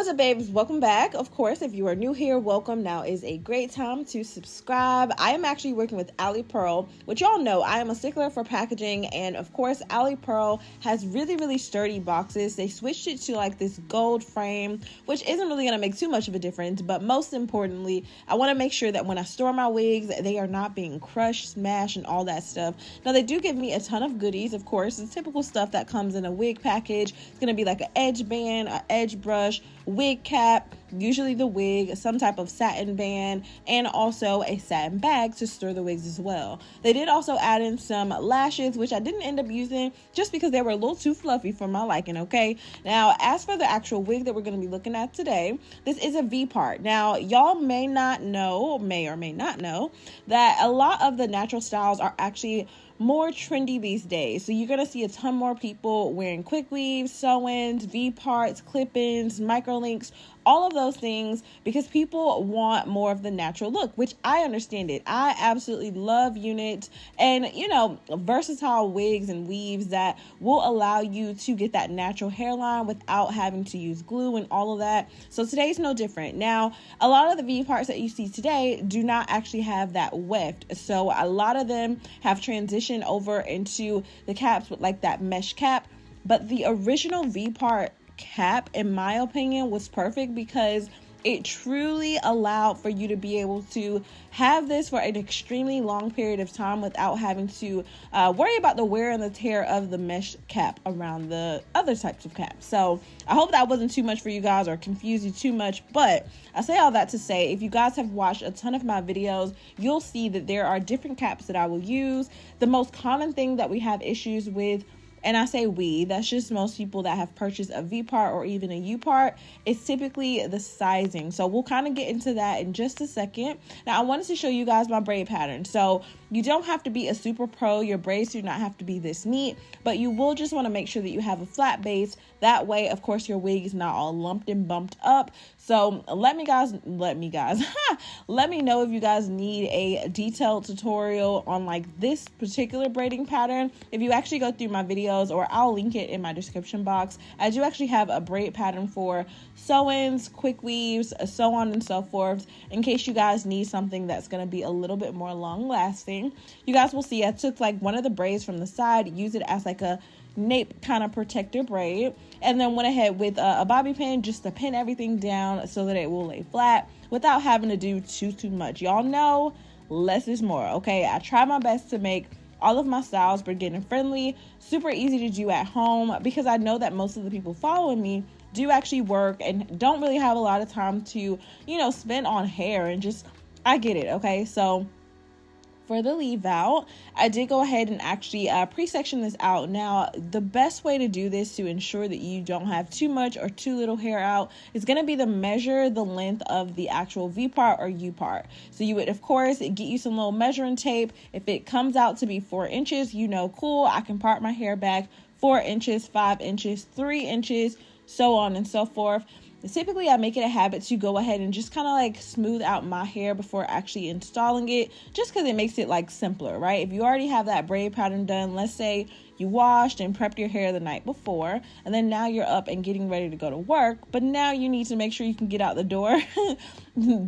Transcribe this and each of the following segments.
What's up, babes? Welcome back. Of course, if you are new here, welcome. Now is a great time to subscribe. I am actually working with Alipearl, which y'all know I am a stickler for packaging, and of course, Alipearl has really sturdy boxes. They switched it to like this gold frame, which isn't really going to make too much of a difference, but most importantly, I want to make sure that when I store my wigs, they are not being crushed, smashed, and all that stuff. Now, they do give me a ton of goodies, of course. The typical stuff that comes in a wig package. It's going to be like an edge band, an edge brush, wig cap, usually the wig, some type of satin band, and also a satin bag to store the wigs as well. They did also add in some lashes, which I didn't end up using just because they were a little too fluffy for my liking, okay? Now, as for the actual wig that we're going to be looking at today, this is a V part. Now, y'all may or may not know that a lot of the natural styles are actually more trendy these days. So you're going to see a ton more people wearing quick weaves, sew-ins, V-parts, clip-ins, microlinks, all of those things, because people want more of the natural look, which I understand it. I absolutely love units and, versatile wigs and weaves that will allow you to get that natural hairline without having to use glue and all of that. So today's no different. Now, a lot of the V parts that you see today do not actually have that weft. So a lot of them have transitioned over into the caps with like that mesh cap. But the original V part cap, in my opinion, was perfect because it truly allowed for you to be able to have this for an extremely long period of time without having to worry about the wear and the tear of the mesh cap around the other types of caps. So I hope that wasn't too much for you guys or confused you too much, but I say all that to say, if you guys have watched a ton of my videos, you'll see that there are different caps that I will use. The most common thing that we have issues with, and I say we, that's just most people that have purchased a V part or even a U part, is typically the sizing. So we'll kind of get into that in just a second. Now, I wanted to show you guys my braid pattern. So you don't have to be a super pro. Your braids do not have to be this neat, but you will just want to make sure that you have a flat base. That way, of course, your wig is not all lumped and bumped up. So let me know if you guys need a detailed tutorial on like this particular braiding pattern. If you actually go through my videos, or I'll link it in my description box, I do actually have a braid pattern for sew-ins, quick weaves, so on and so forth, in case you guys need something that's going to be a little bit more long lasting. You guys will see I took like one of the braids from the side, use it as like a nape kind of protector braid, and then went ahead with a bobby pin just to pin everything down so that it will lay flat without having to do too much. Y'all know less is more, okay? I try my best to make all of my styles beginner friendly, super easy to do at home, because I know that most of the people following me do actually work and don't really have a lot of time to, spend on hair, and just, I get it, okay? So for the leave out, I did go ahead and actually pre-section this out. Now, the best way to do this to ensure that you don't have too much or too little hair out is going to be to measure the length of the actual V part or U part. So you would, of course, get you some little measuring tape. If it comes out to be 4 inches, cool, I can part my hair back 4 inches, 5 inches, 3 inches, so on and so forth. Typically, I make it a habit to go ahead and just kind of like smooth out my hair before actually installing it, just because it makes it like simpler, right? If you already have that braid pattern done, let's say you washed and prepped your hair the night before, and then now you're up and getting ready to go to work, but now you need to make sure you can get out the door.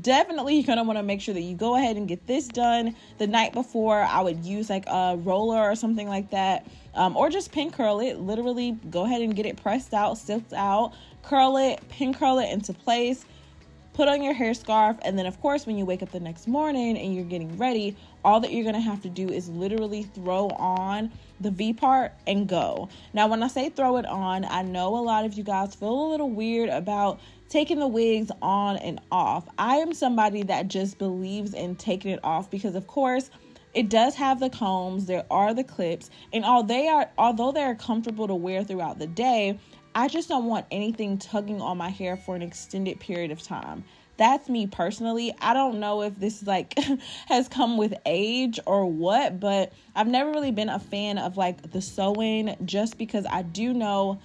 Definitely, you're going to want to make sure that you go ahead and get this done the night before. I would use like a roller or something like that, or just pin curl it. Literally go ahead and get it pressed out, silked out, curl it, pin curl it into place, put on your hair scarf, and then of course when you wake up the next morning and you're getting ready, all that you're going to have to do is literally throw on the V part and go. Now, when I say throw it on, I know a lot of you guys feel a little weird about taking the wigs on and off. I am somebody that just believes in taking it off because, of course, it does have the combs, there are the clips, and although they are comfortable to wear throughout the day, I just don't want anything tugging on my hair for an extended period of time. That's me personally. I don't know if this like has come with age or what, but I've never really been a fan of like the sewing, just because I do know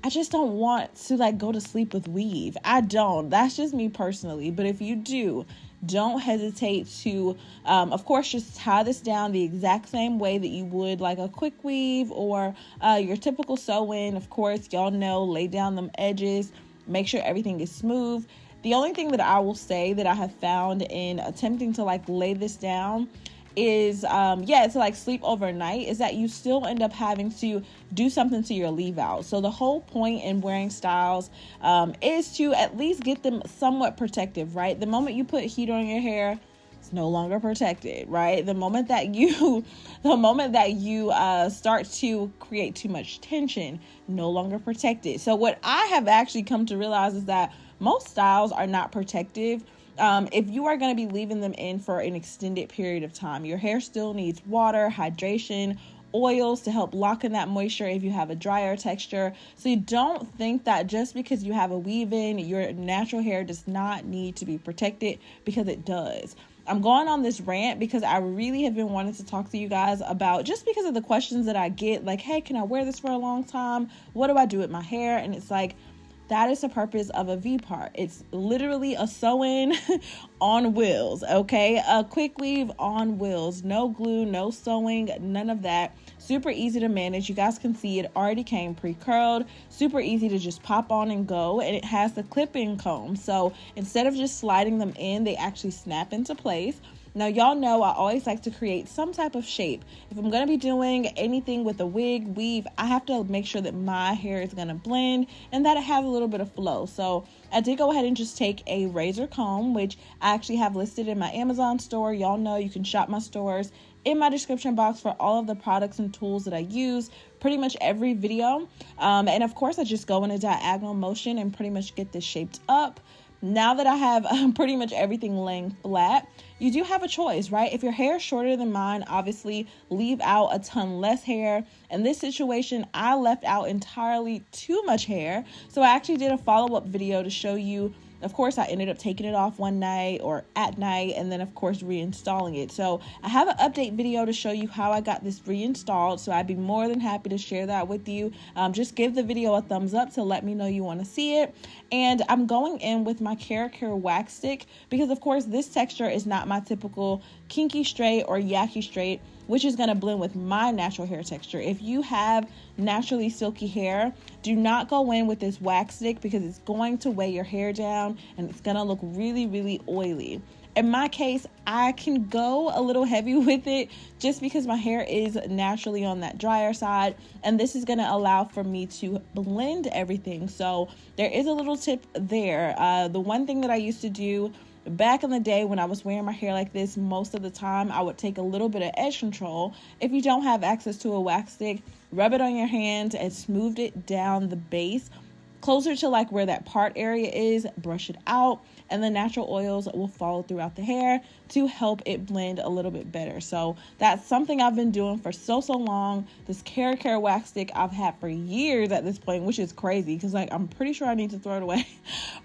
I just don't want to like go to sleep with weave. I don't. That's just me personally. But if you do, don't hesitate to, of course, just tie this down the exact same way that you would like a quick weave or your typical sew-in. Of course, y'all know, lay down them edges. make sure everything is smooth. The only thing that I will say that I have found in attempting to like lay this down is to like sleep overnight is that you still end up having to do something to your leave out. So the whole point in wearing styles is to at least get them somewhat protective, right? The moment you put heat on your hair, it's no longer protected, right? The moment that you start to create too much tension, no longer protected. So what I have actually come to realize is that most styles are not protective. If you are going to be leaving them in for an extended period of time, your hair still needs water, hydration, oils to help lock in that moisture if you have a drier texture. So you don't think that just because you have a weave in, your natural hair does not need to be protected, because it does. I'm going on this rant because I really have been wanting to talk to you guys about, just because of the questions that I get, like, hey, can I wear this for a long time? What do I do with my hair? And it's like, that is the purpose of a V-part. It's literally a sew-in on wheels, okay? A quick weave on wheels. No glue, no sewing, none of that. Super easy to manage. You guys can see it already came pre-curled. Super easy to just pop on and go. And it has the clip-in comb. So instead of just sliding them in, they actually snap into place. Now, y'all know I always like to create some type of shape. If I'm going to be doing anything with a wig, weave, I have to make sure that my hair is going to blend and that it has a little bit of flow. So I did go ahead and just take a razor comb, which I actually have listed in my Amazon store. Y'all know you can shop my stores in my description box for all of the products and tools that I use pretty much every video. And of course, I just go in a diagonal motion and pretty much get this shaped up. Now that I have pretty much everything laying flat, you do have a choice, right? If your hair is shorter than mine, obviously leave out a ton less hair. In this situation, I left out entirely too much hair. So I actually did a follow-up video to show you. Of course, I ended up taking it off one night or at night, and then of course reinstalling it. So I have an update video to show you how I got this reinstalled. So I'd be more than happy to share that with you. Just give the video a thumbs up to let me know you want to see it. And I'm going in with my Care wax stick because of course this texture is not my typical kinky straight or yaki straight, which is going to blend with my natural hair texture. If you have naturally silky hair, do not go in with this wax stick because it's going to weigh your hair down and it's going to look really, really oily. In my case, I can go a little heavy with it just because my hair is naturally on that drier side, and this is going to allow for me to blend everything. So there is a little tip there. The one thing that I used to do back in the day when I was wearing my hair like this, most of the time I would take a little bit of edge control. If you don't have access to a wax stick, rub it on your hand and smooth it down the base closer to like where that part area is, brush it out, and the natural oils will follow throughout the hair to help it blend a little bit better. So that's something I've been doing for so long. This Care wax stick I've had for years at this point, which is crazy because like I'm pretty sure I need to throw it away.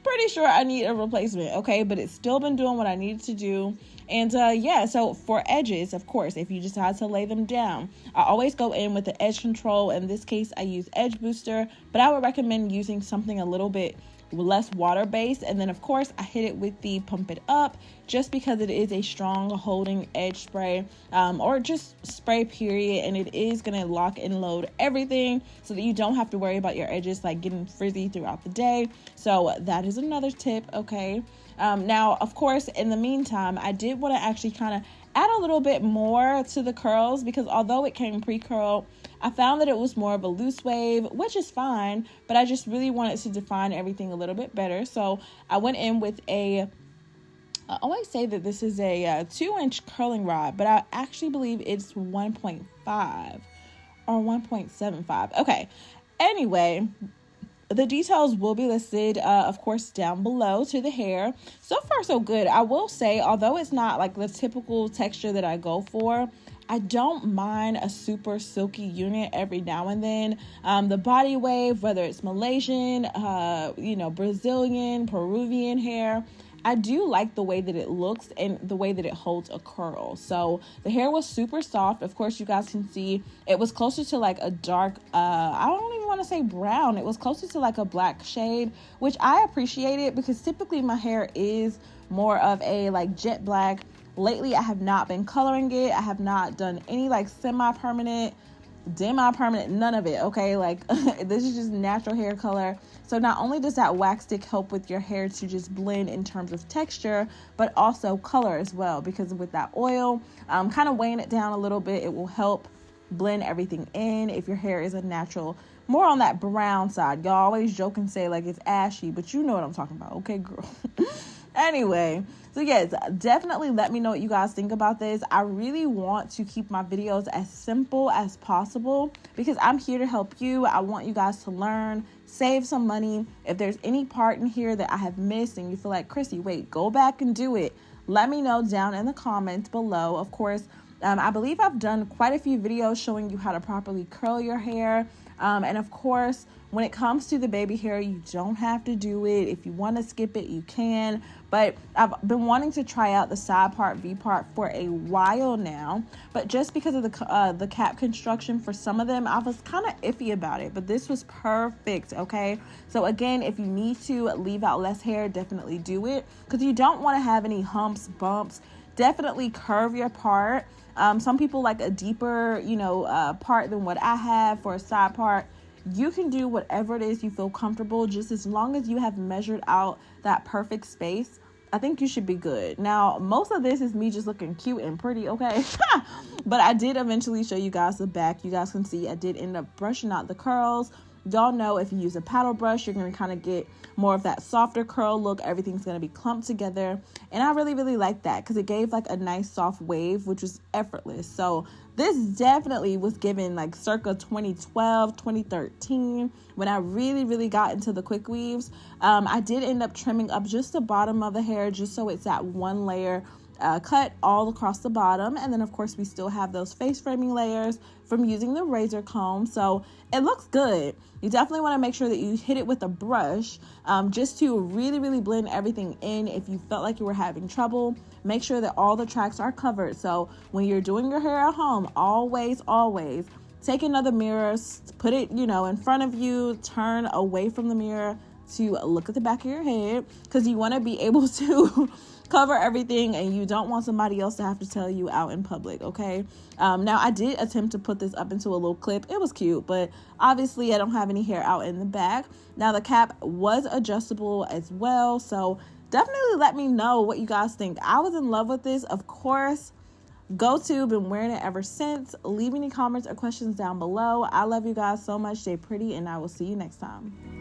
Pretty sure I need a replacement, okay? But it's still been doing what I needed to do. And so for edges, of course, if you decide to lay them down, I always go in with the edge control. In this case, I use Edge Booster, but I would recommend using something a little bit less water-based. And then, of course, I hit it with the Pump It Up just because it is a strong holding edge spray or just spray period. And it is going to lock and load everything so that you don't have to worry about your edges like getting frizzy throughout the day. So that is another tip, okay? Now, of course, in the meantime, I did want to actually kind of add a little bit more to the curls because although it came pre-curled, I found that it was more of a loose wave, which is fine, but I just really wanted to define everything a little bit better. So I went in with I always say that this is a 2-inch curling rod, but I actually believe it's 1.5 or 1.75. Okay. Anyway, the details will be listed, of course, down below to the hair. So far, so good. I will say, although it's not like the typical texture that I go for, I don't mind a super silky unit every now and then. The body wave, whether it's Malaysian, Brazilian, Peruvian hair, I do like the way that it looks and the way that it holds a curl. So the hair was super soft. Of course, you guys can see it was closer to like a dark, I don't even want to say brown. It was closer to like a black shade, which I appreciated because typically my hair is more of a like jet black. Lately, I have not been coloring it. I have not done any like semi-permanent demi permanent, none of it. Okay, like this is just natural hair color. So not only does that wax stick help with your hair to just blend in terms of texture, but also color as well, because with that oil kind of weighing it down a little bit, it will help blend everything in. If your hair is a natural, more on that brown side, y'all always joke and say like it's ashy, but you know what I'm talking about, okay, girl? Anyway, so yes, definitely let me know what you guys think about this. I really want to keep my videos as simple as possible because I'm here to help you. I want you guys to learn, save some money. If there's any part in here that I have missed and you feel like, Chrissy, wait, go back and do it, let me know down in the comments below. Of course, I believe I've done quite a few videos showing you how to properly curl your hair. And of course, when it comes to the baby hair, you don't have to do it. If you want to skip it, you can. But I've been wanting to try out the side part, V part for a while now. But just because of the cap construction for some of them, I was kind of iffy about it. But this was perfect, okay? So again, if you need to leave out less hair, definitely do it. Because you don't want to have any humps, bumps. Definitely curve your part. Some people like a deeper, part than what I have for a side part. You can do whatever it is you feel comfortable, just as long as you have measured out that perfect space. I think you should be good. Now, most of this is me just looking cute and pretty, okay? But I did eventually show you guys the back. You guys can see I did end up brushing out the curls. Y'all know if you use a paddle brush, you're going to kind of get more of that softer curl look. Everything's going to be clumped together. And I really, really like that because it gave like a nice soft wave, which was effortless. So this definitely was given like circa 2012, 2013, when I really, really got into the quick weaves. I did end up trimming up just the bottom of the hair just so it's that one layer cut all across the bottom. And then of course we still have those face framing layers from using the razor comb, so it looks good. You definitely want to make sure that you hit it with a brush just to really, really blend everything in. If you felt like you were having trouble, make sure that all the tracks are covered. So when you're doing your hair at home, always take another mirror, put it in front of you, turn away from the mirror to look at the back of your head, because you want to be able to cover everything and you don't want somebody else to have to tell you out in public, okay? Now I did attempt to put this up into a little clip. It was cute, but obviously I don't have any hair out in the back. Now the cap was adjustable as well, so definitely let me know what you guys think. I was in love with this. Of course, been wearing it ever since. Leave any comments or questions down below. I love you guys so much. Stay pretty, and I will see you next time.